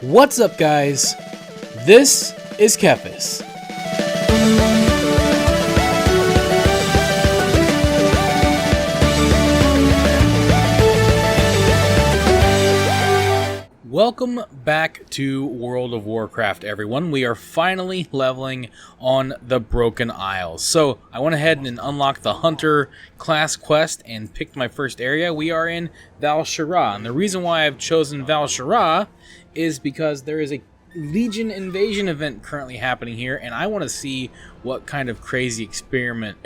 What's up, guys? This is Kephas. Welcome back to World of Warcraft, everyone. We are finally leveling on the Broken Isles. So I went ahead and unlocked the Hunter class quest and picked my first area. We are in Val Shara, and the reason why I've chosen Val Shara is because there is a Legion invasion event currently happening here, and I want to see what kind of crazy experience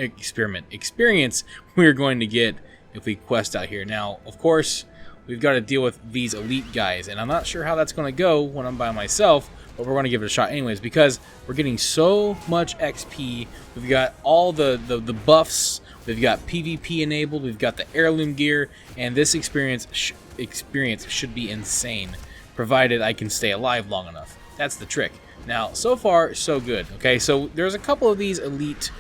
we're going to get if we quest out here. Now, of course, we've got to deal with these elite guys, and I'm not sure how that's going to go when I'm by myself, but we're going to give it a shot anyways because we're getting so much XP. We've got all the buffs, we've got PvP enabled, we've got the heirloom gear, and this experience should be insane, provided I can stay alive long enough. That's the trick. Now, so far, so good. Okay, so there's a couple of these elite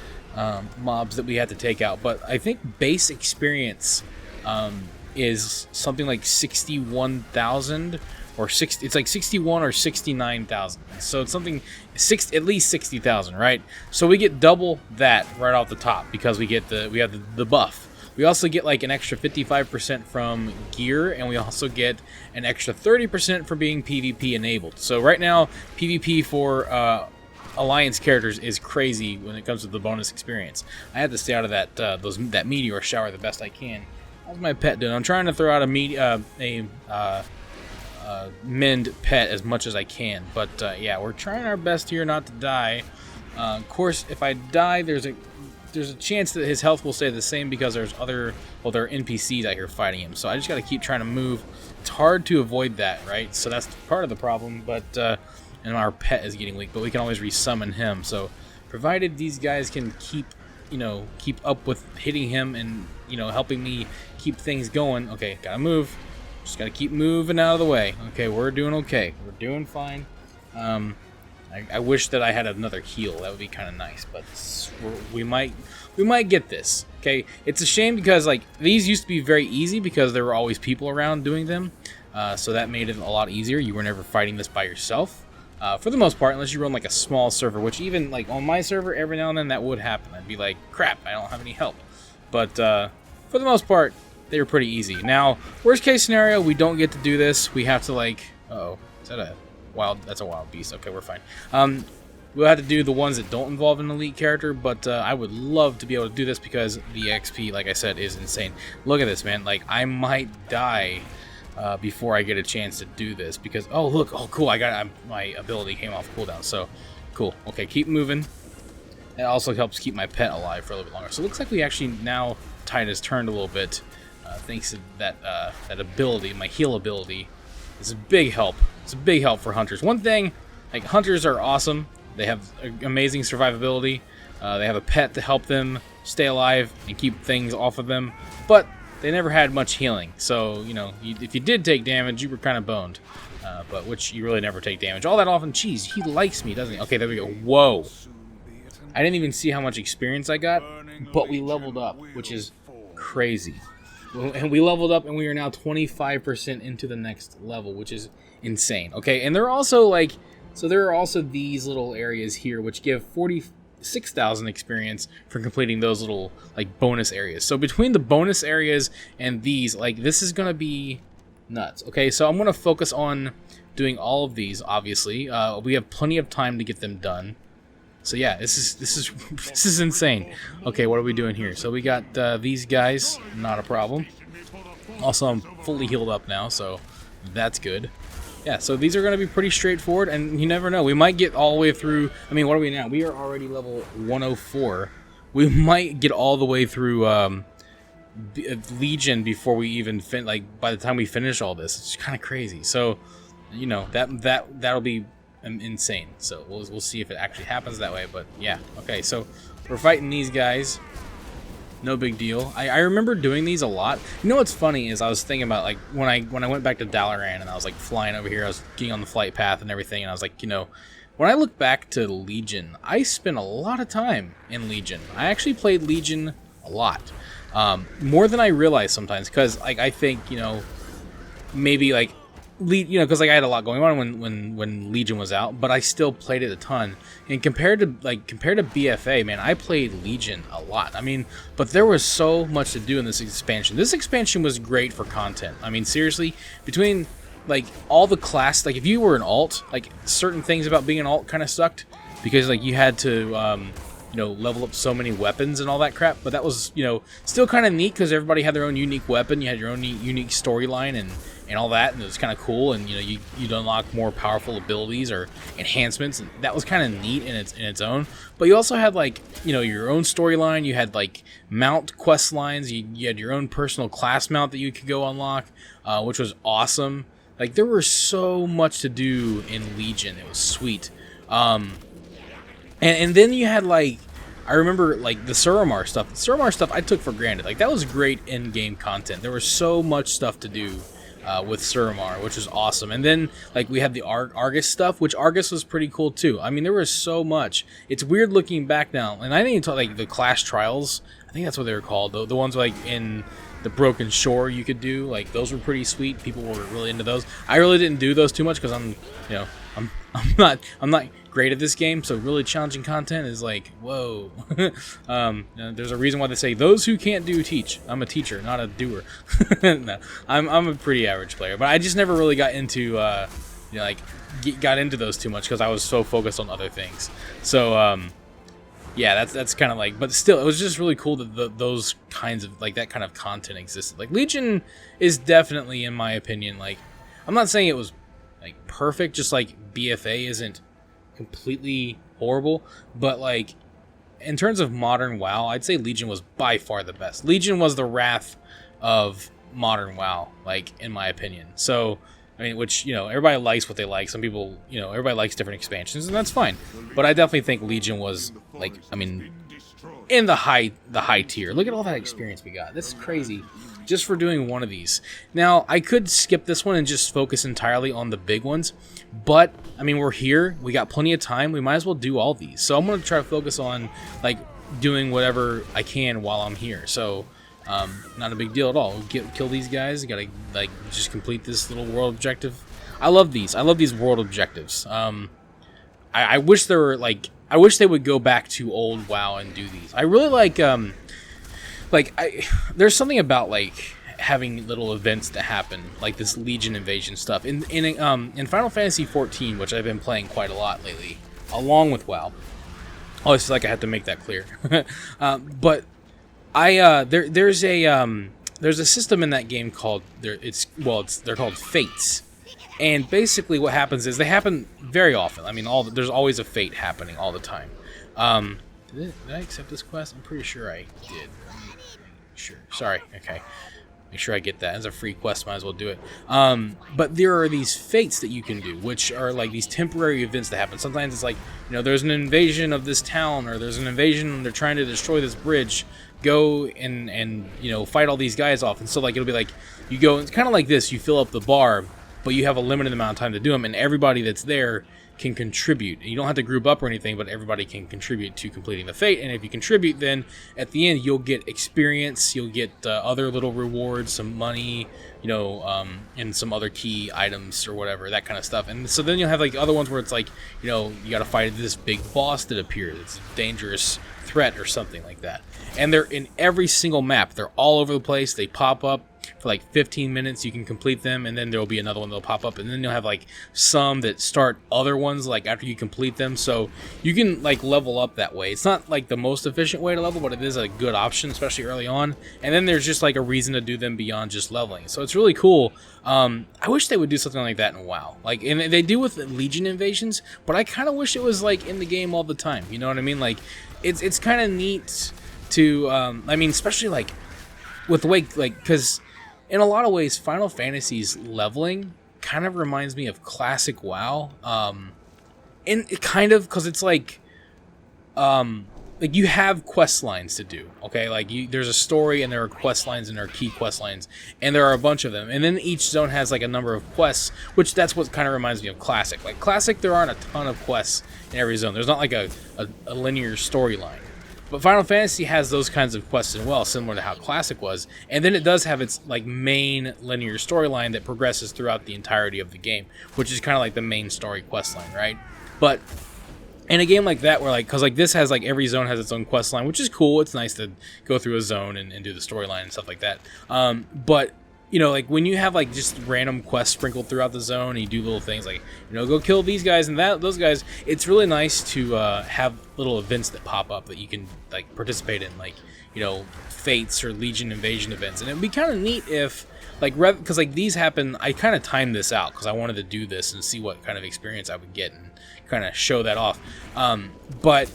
mobs that we had to take out, but I think base experience is something like 61,000 or 60. It's like 61 or 69,000. So it's something at least 60,000, right? So we get double that right off the top because we have the buff. We also get like an extra 55% from gear, and we also get an extra 30% for being PvP enabled. So right now, PvP for Alliance characters is crazy when it comes to the bonus experience. I had to stay out of that meteor shower the best I can. How's my pet doing? I'm trying to throw out a mend pet as much as I can, but yeah, we're trying our best here not to die. Of course, if I die, there's a chance that his health will stay the same because there are NPCs out here fighting him. So I just got to keep trying to move. It's hard to avoid that, right? So that's part of the problem. But and our pet is getting weak, but we can always resummon him. So provided these guys can keep up with hitting him and helping me keep things going. Okay, gotta move. Just gotta keep moving out of the way. Okay, we're doing okay. We're doing fine. I wish that I had another heal. That would be kind of nice, but we might get this. Okay, it's a shame because like these used to be very easy because there were always people around doing them, so that made it a lot easier. You were never fighting this by yourself, for the most part, unless you run like a small server. Which even like on my server, every now and then that would happen. I'd be like, crap, I don't have any help. But for the most part, they were pretty easy. Now, worst case scenario, we don't get to do this. We have to like, is that a wild? That's a wild beast. Okay, we're fine. We'll have to do the ones that don't involve an elite character, but I would love to be able to do this because the XP, like I said, is insane. Look at this, man. Like, I might die before I get a chance to do this because, oh, look. Oh, cool. My ability came off cooldown, so cool. Okay, keep moving. It also helps keep my pet alive for a little bit longer. So it looks like we actually now tide has turned a little bit thanks to that ability, my heal ability. It's a big help. It's a big help for hunters. One thing, like hunters are awesome. They have amazing survivability. They have a pet to help them stay alive and keep things off of them. But they never had much healing. So, if you did take damage, you were kind of boned. But which you really never take damage all that often. Jeez, he likes me, doesn't he? Okay, there we go. Whoa. I didn't even see how much experience I got, but we leveled up, which is crazy. And we leveled up, and we are now 25% into the next level, which is insane. Okay, and there are also there are also these little areas here which give 46,000 experience for completing those little bonus areas. So between the bonus areas and these, this is gonna be nuts. Okay, so I'm gonna focus on doing all of these. Obviously, we have plenty of time to get them done. So yeah, this is insane. Okay, what are we doing here? So we got these guys, not a problem. Also, I'm fully healed up now, so that's good. Yeah, so these are going to be pretty straightforward, and you never know. We might get all the way through. I mean, what are we now? We are already level 104. We might get all the way through Legion before we even by the time we finish all this. It's kind of crazy. So, that'll be insane. So we'll see if it actually happens that way. But yeah, okay. So we're fighting these guys. No big deal. I remember doing these a lot. You know what's funny is I was thinking about when I went back to Dalaran and I was flying over here. I was getting on the flight path and everything, and I was like, when I look back to Legion, I spent a lot of time in Legion. I actually played Legion a lot, more than I realized sometimes. Because I think maybe because like I had a lot going on when Legion was out, but I still played it a ton. And compared to BFA, man, I played Legion a lot. I mean, but there was so much to do in this expansion. This expansion was great for content. I mean, seriously, between like all the class, like if you were an alt, like certain things about being an alt kind of sucked because like you had to level up so many weapons and all that crap. But that was still kind of neat because everybody had their own unique weapon. You had your own unique storyline and all that, and it was kind of cool. And you'd unlock more powerful abilities or enhancements, and that was kind of neat in its own. But you also had like your own storyline. You had like mount quest lines. You had your own personal class mount that you could go unlock, which was awesome. Like there was so much to do in Legion. It was sweet. And then you had like, I remember like the Suramar stuff. The Suramar stuff I took for granted. Like that was great in-game content. There was so much stuff to do with Suramar, which was awesome. And then like we had the Argus stuff, which Argus was pretty cool too. I mean, there was so much. It's weird looking back now. And I didn't even talk like the Clash Trials. I think that's what they were called. The ones like in the Broken Shore you could do, like those were pretty sweet. People were really into those. I really didn't do those too much because I'm not great at this game, so really challenging content is like, whoa. There's a reason why they say those who can't do teach. I'm a teacher, not a doer. No, I'm a pretty average player, but I just never really got into got into those too much because I was so focused on other things. So yeah, that's kind of like, but still, it was just really cool that those kinds of like that kind of content existed. Like Legion is definitely, in my opinion, like I'm not saying it was like perfect, just like BFA isn't completely horrible, but like in terms of modern WoW, I'd say Legion was by far the best. Legion was the Wrath of modern WoW, like in my opinion. So I mean, which everybody likes what they like. Some people, everybody likes different expansions, and that's fine. But I definitely think Legion was like, I mean, in the high tier. Look at all that experience we got. This is crazy, just for doing one of these. Now I could skip this one and just focus entirely on the big ones, but I mean, we're here. We got plenty of time. We might as well do all these. So I'm gonna try to focus on like doing whatever I can while I'm here. So. Not a big deal at all. Kill these guys. You gotta like just complete this little world objective. I love these. I love these world objectives. I wish there were like, I wish they would go back to old WoW and do these. I really like there's something about like having little events that happen, like this Legion invasion stuff in Final Fantasy 14, which I've been playing quite a lot lately, along with WoW. Oh, it's like I had to make that clear. But there's a system in that game called they're called fates, and basically what happens is they happen very often. I mean, there's always a fate happening all the time. Did I accept this quest? I'm pretty sure I did. Sure. Sorry. Okay. Make sure I get that. As a free quest, might as well do it. But there are these fates that you can do, which are like these temporary events that happen. Sometimes it's like, there's an invasion of this town, or there's an invasion and they're trying to destroy this bridge. Go and fight all these guys off. And so like it'll be like you go, it's kind of like this, you fill up the bar, but you have a limited amount of time to do them, and everybody that's there can contribute. You don't have to group up or anything, but everybody can contribute to completing the fate. And if you contribute, then at the end you'll get experience, you'll get other little rewards, some money, and some other key items or whatever, that kind of stuff. And so then you'll have like other ones where it's like, you got to fight this big boss that appears. It's a dangerous threat or something like that. And they're in every single map. They're all over the place. They pop up for like 15 minutes. You can complete them, and then there'll be another one that'll pop up, and then you'll have like some that start other ones like after you complete them. So you can like level up that way. It's not like the most efficient way to level, but it is a good option, especially early on. And then there's just like a reason to do them beyond just leveling. So it's really cool. I wish they would do something like that in WoW. Like, and they do with Legion invasions, but I kind of wish it was like in the game all the time. You know what I mean? Like, it's kind of neat to, I mean, especially like with the way, like, because in a lot of ways, Final Fantasy's leveling kind of reminds me of classic WoW. And it kind of, because it's like you have quest lines to do, okay? Like, there's a story, and there are quest lines, and there are key quest lines, and there are a bunch of them. And then each zone has like a number of quests, which that's what kind of reminds me of classic. Like classic, there aren't a ton of quests in every zone. There's not like a linear storyline. But Final Fantasy has those kinds of quests as well, similar to how Classic was. And then it does have its like main linear storyline that progresses throughout the entirety of the game, which is kind of like the main story quest line, right? But in a game like that, where like, because like this has like every zone has its own quest line, which is cool. It's nice to go through a zone and do the storyline and stuff like that. But you know, like when you have like just random quests sprinkled throughout the zone, and you do little things like, you know, go kill these guys and those guys. It's really nice to have little events that pop up that you can like participate in, like, you know, fates or Legion invasion events. And it'd be kind of neat if like, because like these happen. I kind of timed this out because I wanted to do this and see what kind of experience I would get and kind of show that off. But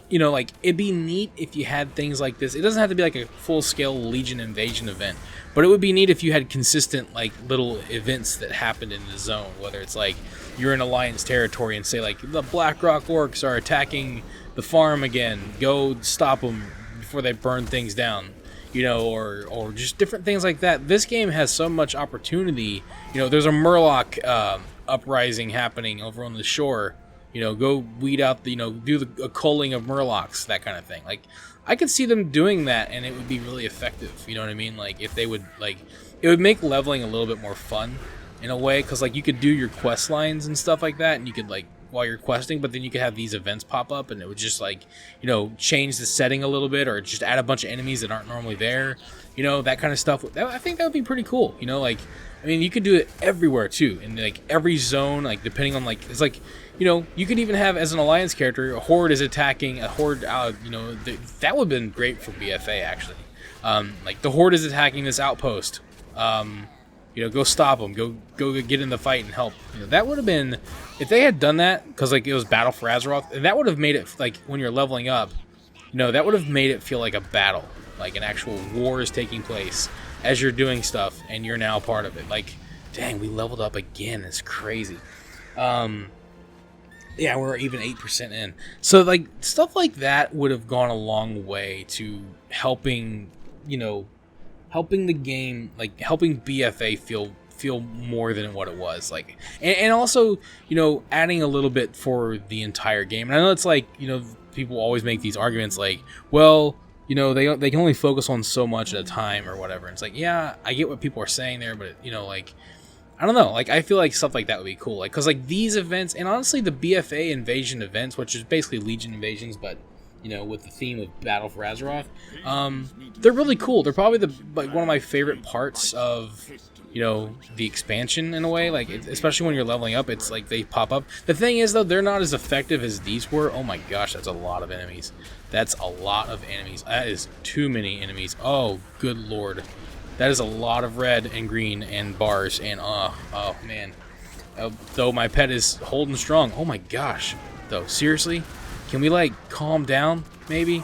you know, like it'd be neat if you had things like this. It doesn't have to be like a full-scale Legion invasion event, but it would be neat if you had consistent like little events that happened in the zone, whether it's like you're in Alliance territory and say like the Blackrock orcs are attacking the farm again, go stop them before they burn things down, you know, or just different things like that. This game has so much opportunity. You know, there's a Murloc uprising happening over on the shore. You know, go weed out the, you know, do a culling of Murlocs, that kind of thing. Like, I could see them doing that, and it would be really effective. You know what I mean? Like, if they would, like, it would make leveling a little bit more fun in a way, because, like, you could do your quest lines and stuff like that, and you could, like, while you're questing, but then you could have these events pop up, and it would just, like, you know, change the setting a little bit, or just add a bunch of enemies that aren't normally there. You know, that kind of stuff. I think that would be pretty cool. You know, like, I mean, you could do it everywhere, too. In, like, every zone, like, depending on, like, it's like, you know, you could even have, as an Alliance character, a Horde is attacking a Horde, you know, that would have been great for BFA, actually. Like, the Horde is attacking this outpost. You know, go stop them. Go get in the fight and help. You know, that would have been, if they had done that, because, like, it was Battle for Azeroth, that would have made it, like, when you're leveling up, you know, that would have made it feel like a battle. Like, an actual war is taking place as you're doing stuff, and you're now part of it. Like, dang, we leveled up again. It's crazy. Yeah, we're even 8% in. So, like, stuff like that would have gone a long way to helping, you know, helping the game, like, helping BFA feel more than what it was. Like, and also, you know, adding a little bit for the entire game. And I know it's like, you know, people always make these arguments like, well, you know, they can only focus on so much at a time or whatever. And it's like, yeah, I get what people are saying there, but, you know, like, I don't know, like, I feel like stuff like that would be cool, like, because, like, these events, and honestly, the BFA invasion events, which is basically Legion invasions, but, you know, with the theme of Battle for Azeroth, they're really cool. They're probably like one of my favorite parts of, you know, the expansion in a way, like, especially when you're leveling up, it's like they pop up. The thing is, though, they're not as effective as these were. Oh my gosh, that's a lot of enemies. That's a lot of enemies. That is too many enemies. Oh, good lord. That is a lot of red and green and bars, and oh man. Though my pet is holding strong. Oh my gosh. Though, seriously? Can we, like, calm down, maybe?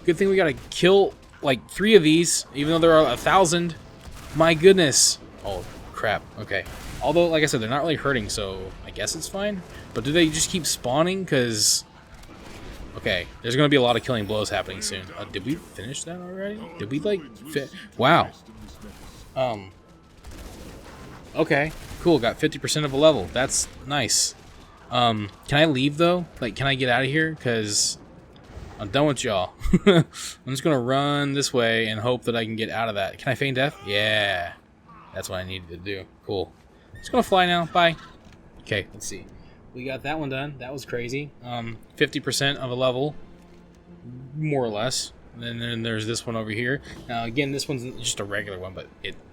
Good thing we gotta kill, like, 3 of these, even though there are 1,000. My goodness. Oh, crap. Okay. Although, like I said, they're not really hurting, so I guess it's fine. But do they just keep spawning? Because... okay, there's gonna be a lot of killing blows happening soon. Did we finish that already? Did we, like, wow. Okay, cool, got 50% of a level. That's nice. Can I leave, though? Like, can I get out of here? Because I'm done with y'all. I'm just gonna run this way and hope that I can get out of that. Can I feign death? Yeah. That's what I needed to do. Cool. Just gonna fly now. Bye. Okay, let's see. We got that one done. That was crazy. 50% of a level, more or less. And then there's this one over here. Now, again, this one's just a regular one, but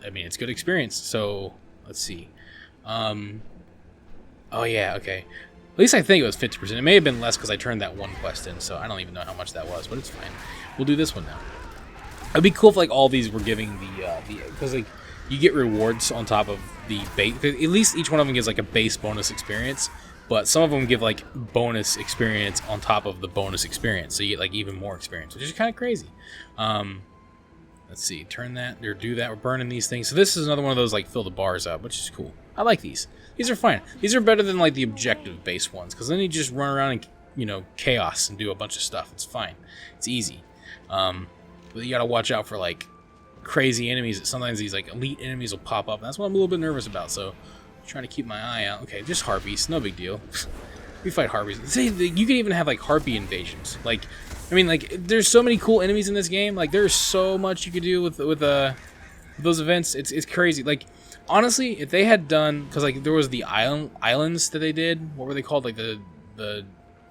I mean, it's good experience. So, let's see. Oh, yeah, okay. At least I think it was 50%. It may have been less because I turned that one quest in, so I don't even know how much that was, but it's fine. We'll do this one now. It'd be cool if, like, all these were giving because, like, you get rewards on top of the base. At least each one of them gives, like, a base bonus experience. But some of them give, like, bonus experience on top of the bonus experience. So you get, like, even more experience, which is kind of crazy. Let's see. Turn that, or do that. We're burning these things. So this is another one of those, like, fill the bars up, which is cool. I like these. These are fine. These are better than, like, the objective-based ones. Because then you just run around and, you know, chaos and do a bunch of stuff. It's fine. It's easy. But you gotta watch out for, like, crazy enemies. Sometimes these, like, elite enemies will pop up. And that's what I'm a little bit nervous about, so... trying to keep my eye out. Okay, just harpies. No big deal. We fight harpies. See, you can even have, like, harpy invasions. Like, I mean, like, there's so many cool enemies in this game. Like, there's so much you could do with those events. It's crazy. Like, honestly, if they had done, because like there was the islands that they did. What were they called? Like the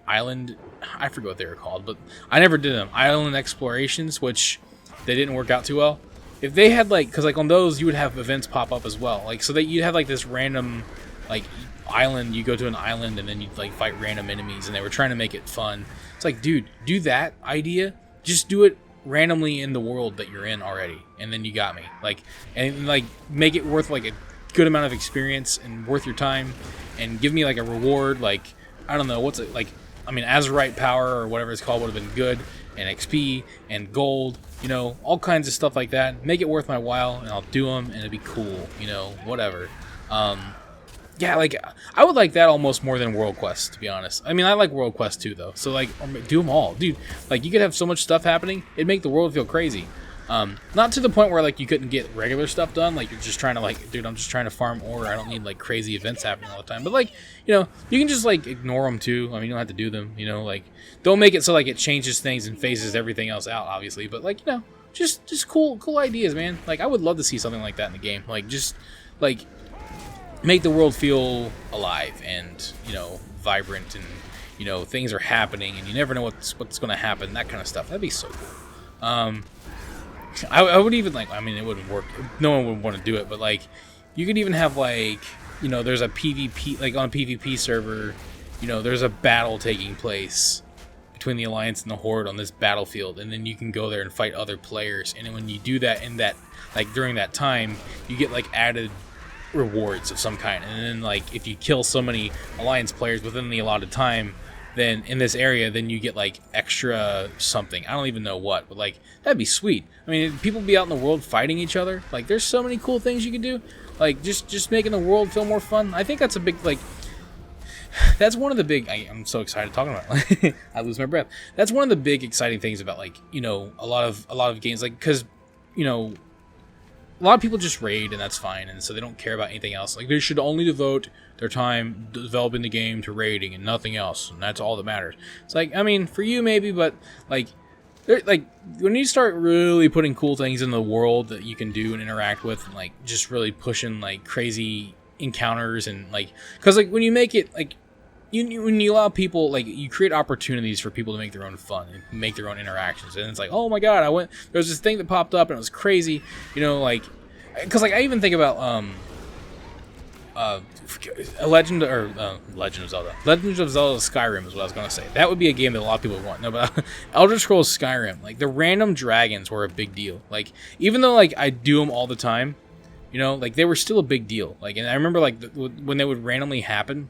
island. I forget what they were called, but I never did them. Island explorations, which they didn't work out too well. If they had like, because like on those you would have events pop up as well. Like, so that you'd have like this random like island. You go to an island and then you'd like fight random enemies, and they were trying to make it fun. It's like, dude, do that idea. Just do it randomly in the world that you're in already, and then you got me. Like, and like make it worth like a good amount of experience and worth your time, and give me like a reward. Like, I don't know what's it like. I mean, Azurite power or whatever it's called would have been good, and XP and gold. You know, all kinds of stuff like that. Make it worth my while, and I'll do them, and it'd be cool. You know, whatever. Yeah, like, I would like that almost more than World Quest, to be honest. I mean, I like World Quest too, though. So, like, do them all. Dude, like, you could have so much stuff happening, it'd make the world feel crazy. Not to the point where, like, you couldn't get regular stuff done. Like, you're just trying to, like, dude, I'm just trying to farm ore. I don't need, like, crazy events happening all the time. But, like, you know, you can just, like, ignore them, too. I mean, you don't have to do them, you know? Like, don't make it so, like, it changes things and phases everything else out, obviously. But, like, you know, just cool ideas, man. Like, I would love to see something like that in the game. Like, just, like, make the world feel alive and, you know, vibrant, and, you know, things are happening and you never know what's going to happen, that kind of stuff. That'd be so cool. I would even, like, I mean, it wouldn't work, no one would want to do it, but like, you could even have, like, you know, there's a PvP, like on a PvP server, you know, there's a battle taking place between the Alliance and the Horde on this battlefield, and then you can go there and fight other players, and then when you do that in that, like, during that time, you get like added rewards of some kind, and then like if you kill so many Alliance players within the allotted time, then in this area, then you get like extra something. I don't even know what, but like that'd be sweet. I mean, people be out in the world fighting each other. Like, there's so many cool things you can do. Like, just making the world feel more fun. I think that's a big, like, that's one of the big, I'm so excited talking about it. I lose my breath. That's one of the big exciting things about, like, you know, a lot of games, like, because, you know, a lot of people just raid, and that's fine, and so they don't care about anything else. Like, they should only devote their time developing the game to raiding and nothing else, and that's all that matters. It's like, I mean, for you maybe, but like when you start really putting cool things in the world that you can do and interact with, and like just really pushing like crazy encounters, and like, because like when you make it like when you allow people, like, you create opportunities for people to make their own fun and make their own interactions, and it's like, oh my god, there was this thing that popped up and it was crazy, you know, like, because like I even think about Legend of Zelda Skyrim is what I was gonna say. That would be a game that a lot of people would want. No, but Elder Scrolls Skyrim, like the random dragons were a big deal. Like, even though like I do them all the time, you know, like they were still a big deal. Like, and I remember like when they would randomly happen,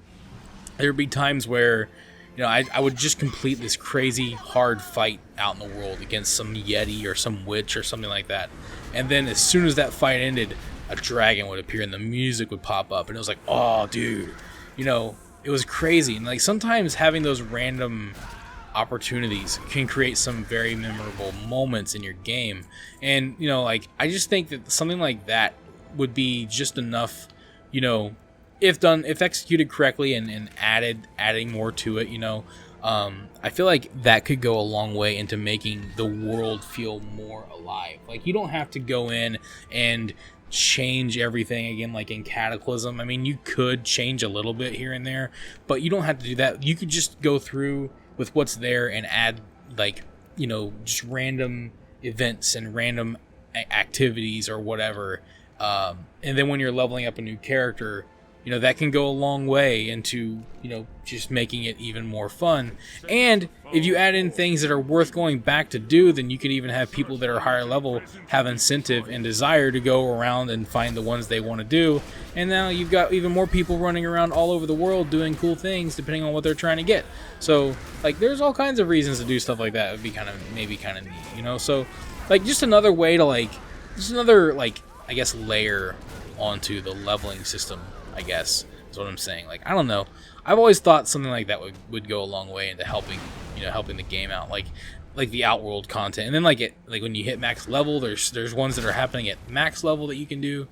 there would be times where, you know, I would just complete this crazy hard fight out in the world against some Yeti or some witch or something like that. And then as soon as that fight ended, a dragon would appear and the music would pop up. And it was like, oh, dude, you know, it was crazy. And like sometimes having those random opportunities can create some very memorable moments in your game. And, you know, like, I just think that something like that would be just enough, you know, if executed correctly and adding more to it, you know, I feel like that could go a long way into making the world feel more alive. Like, you don't have to go in and change everything again, like in Cataclysm. I mean, you could change a little bit here and there, but you don't have to do that. You could just go through with what's there and add, like, you know, just random events and random activities or whatever. And then when you're leveling up a new character, you know, that can go a long way into, you know, just making it even more fun. And if you add in things that are worth going back to do, then you could even have people that are higher level have incentive and desire to go around and find the ones they want to do. And now you've got even more people running around all over the world doing cool things depending on what they're trying to get. So, like, there's all kinds of reasons to do stuff like that. It would be maybe kind of neat, you know? So, like, just another way to, like, I guess, layer onto the leveling system, I guess, is what I'm saying. Like, I don't know. I've always thought something like that would go a long way into helping the game out, like the Outworld content. And then like when you hit max level, there's ones that are happening at max level that you can do.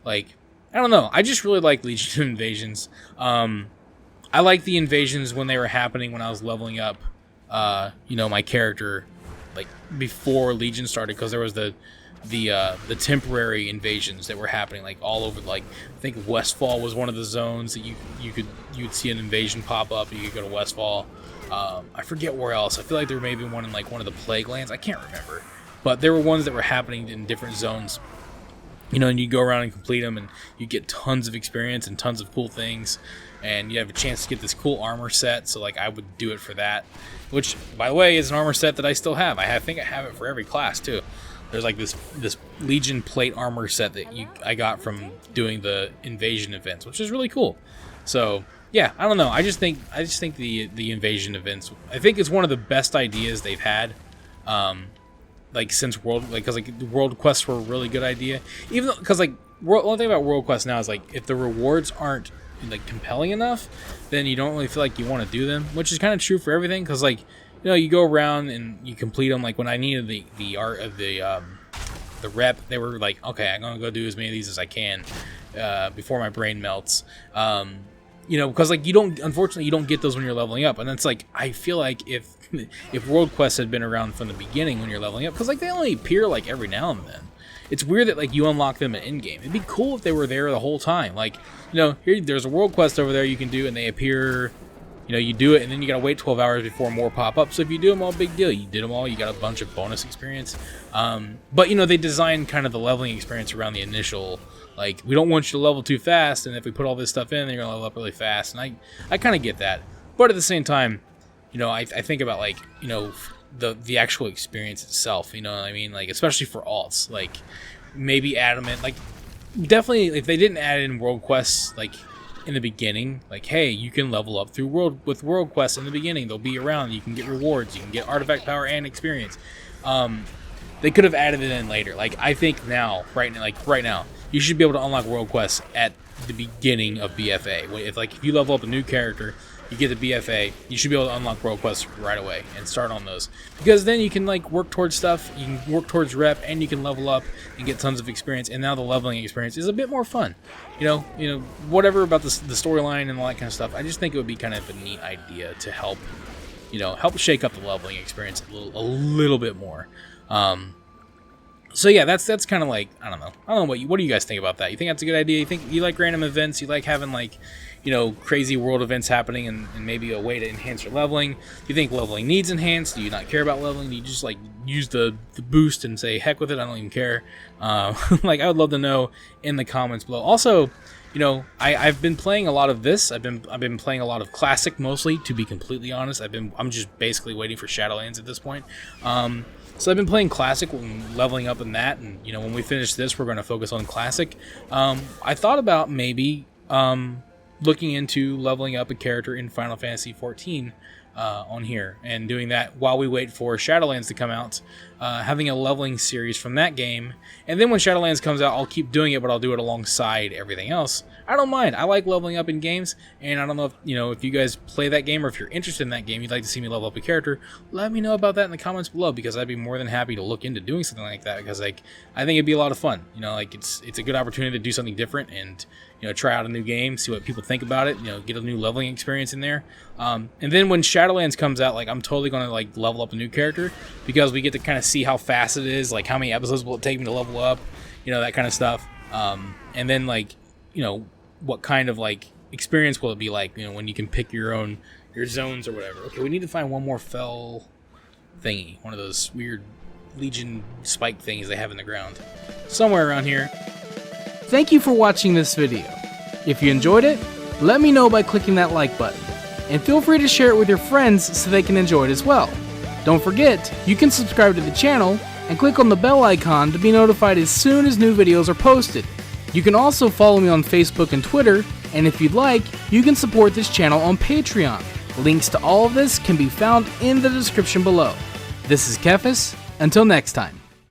Like, I don't know. I just really like Legion of Invasions. I like the invasions when they were happening when I was leveling up my character like before Legion started, because there was the temporary invasions that were happening like all over. Like I think Westfall was one of the zones that you'd see an invasion pop up. You could go to Westfall. I forget where else. I feel like there may be one in like one of the Plague Lands. I can't remember, but there were ones that were happening in different zones. And you go around and complete them, and you get tons of experience and tons of cool things, and you have a chance to get this cool armor set. So like I would do it for that, which by the way is an armor set that I still have. I think I have it for every class too. There's like this Legion plate armor set that I got from doing the invasion events, which is really cool. So yeah, I don't know. I just think the invasion events, I think it's one of the best ideas they've had. Like since because the world quests were a really good idea. Even though, because like one thing about world quests now is like if the rewards aren't like compelling enough, then you don't really feel like you want to do them, which is kind of true for everything. Because like you go around and you complete them. Like when I needed the art of the rep, they were like, okay, I'm gonna go do as many of these as I can before my brain melts. Because like unfortunately you don't get those when you're leveling up, and it's like I feel like if world quests had been around from the beginning when you're leveling up, because like they only appear like every now and then. It's weird that like you unlock them at end game. It'd be cool if they were there the whole time. Like here there's a world quest over there you can do, and they appear. You do it, and then you gotta wait 12 hours before more pop up. So if you do them all, big deal. You did them all, you got a bunch of bonus experience. But they designed kind of the leveling experience around the initial. Like, we don't want you to level too fast, and if we put all this stuff in, then you're gonna level up really fast. And I kind of get that, but at the same time, I think about like the actual experience itself. You know what I mean? Like especially for alts, like maybe add them in. Like definitely, if they didn't add in world quests, like in the beginning, like hey, you can level up through world quests in the beginning. They'll be around. You can get rewards. You can get artifact power and experience. They could have added it in later. Like I think right now, you should be able to unlock world quests at the beginning of BFA. If you level up a new character, you get the BFA, you should be able to unlock world quests right away and start on those, because then you can like work towards stuff. You can work towards rep, and you can level up and get tons of experience. And now the leveling experience is a bit more fun. Whatever about the storyline and all that kind of stuff. I just think it would be kind of a neat idea to help shake up the leveling experience a little bit more. So yeah, that's kind of like I don't know what do you guys think about that? You think that's a good idea? You think you like random events? You like having like crazy world events happening and maybe a way to enhance your leveling? Do you think leveling needs enhanced? Do you not care about leveling? Do you just like use the boost and say heck with it? I don't even care. Like I would love to know in the comments below. Also, I've been playing a lot of this. I've been playing a lot of classic mostly, to be completely honest. I'm just basically waiting for Shadowlands at this point. So I've been playing classic and leveling up in that, and when we finish this, we're going to focus on classic. I thought about maybe looking into leveling up a character in Final Fantasy XIV on here, and doing that while we wait for Shadowlands to come out, having a leveling series from that game, and then when Shadowlands comes out, I'll keep doing it, but I'll do it alongside everything else. I don't mind. I like leveling up in games, and I don't know if if you guys play that game, or if you're interested in that game, you'd like to see me level up a character, let me know about that in the comments below, because I'd be more than happy to look into doing something like that, because like I think it'd be a lot of fun. It's a good opportunity to do something different and try out a new game, see what people think about it, get a new leveling experience in there. And then when Shadowlands comes out, like I'm totally gonna like level up a new character, because we get to kind of see how fast it is, like how many episodes will it take me to level up, that kind of stuff. And then like what kind of like experience will it be like when you can pick your zones or whatever. Okay, we need to find one more fell thingy, one of those weird Legion spike things they have in the ground somewhere around here. Thank you for watching this video. If you enjoyed it, let me know by clicking that like button, and feel free to share it with your friends so they can enjoy it as well. Don't forget, you can subscribe to the channel and click on the bell icon to be notified as soon as new videos are posted. You can also follow me on Facebook and Twitter, and if you'd like, you can support this channel on Patreon. Links to all of this can be found in the description below. This is Kephas. Until next time.